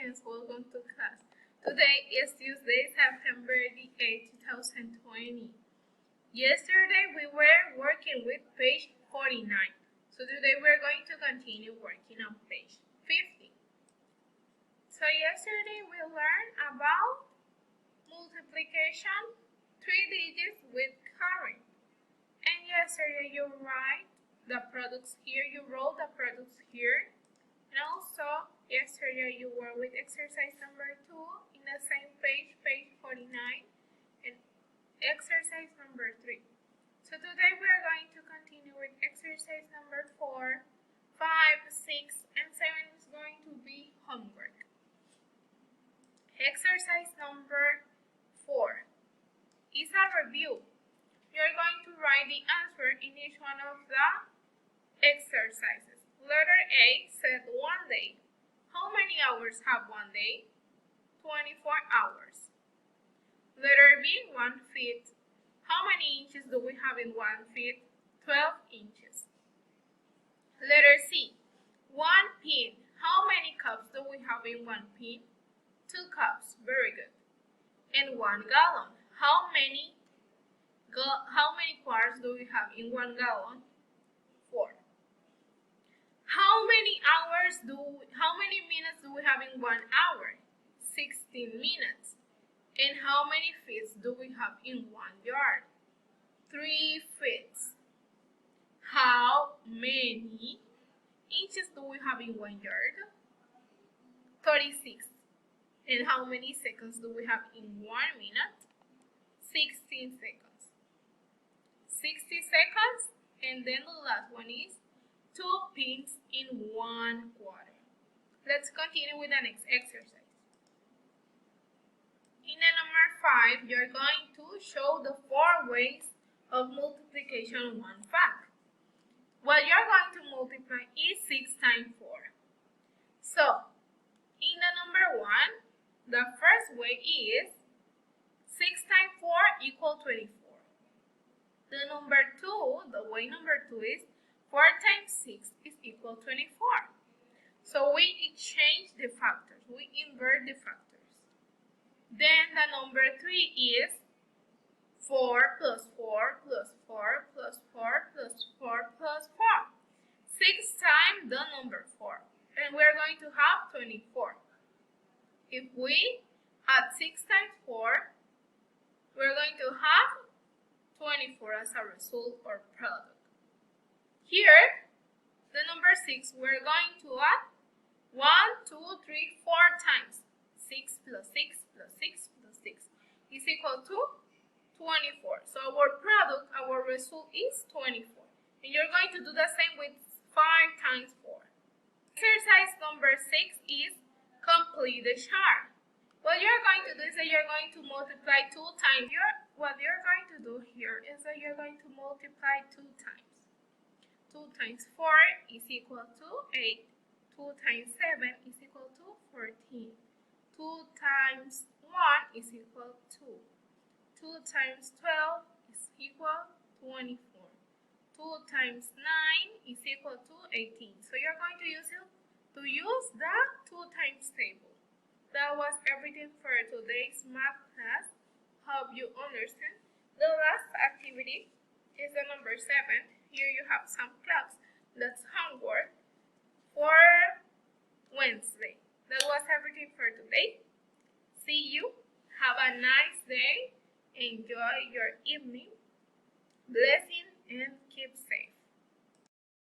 students, welcome to class. Today is Tuesday, September the 8th, 2020. Yesterday we were working with page 49. So today we're going to continue working on page 50. So yesterday we learned about multiplication, 3 digits with current. And yesterday you write the products here, you wrote the products here. And also, yesterday you were with exercise number 2 in the same page, page 49, and exercise number 3. So today we are going to continue with exercise number 4, 5, 6, and 7 is going to be homework. Exercise number 4 is a review. You're going to write the answer in each one of the exercises. Letter A said 1 day. How many hours have 1 day? 24 hours. Letter B, 1 feet. How many inches do we have in 1 feet? 12 inches. Letter C, 1 pin. How many cups do we have in 1 pin? 2 cups. Very good. And 1 gallon. How many quarts do we have in 1 gallon? 4. How many minutes do we have in 1 hour? 16 minutes. And how many feet do we have in 1 yard? 3 feet. How many inches do we have in 1 yard? 36. And how many seconds do we have in 1 minute? 16 seconds. 60 seconds. And then the last one is 2 pins in 1 quarter. Let's continue with the next exercise. In the number 5, you're going to show the 4 ways of multiplication 1 fact. What you're going to multiply is 6 times 4. So, in the number 1, the first way is 6 times 4 equals 24. The way number 2 is 4 times 6 is equal to 24. So we exchange the factors. We invert the factors. Then the number 3 is 4 plus 4 plus 4 plus 4 plus 4 plus 4. 6 times the number 4. And we're going to have 24. If we add 6 times 4, we're going to have 24 as a result or product. Here, the number 6, we're going to add 1, 2, 3, 4 times. 6 plus 6 plus 6 plus 6 is equal to 24. So our product, our result is 24. And you're going to do the same with 5 times 4. Exercise number 6 is complete the chart. What you're going to do is that you're going to multiply 2 times. What you're going to do here is that you're going to multiply 2 times. 2 times 4 is equal to 8. 2 times 7 is equal to 14. 2 times 1 is equal to 2 times 12 is equal to 24. 2 times 9 is equal to 18. So you're going to use the 2 times table. That was everything for today's math class. Hope you understand. The last activity is the number 7. Here you have some clocks. That's homework for Wednesday. That was everything for today. See you. Have a nice day. Enjoy your evening. Bless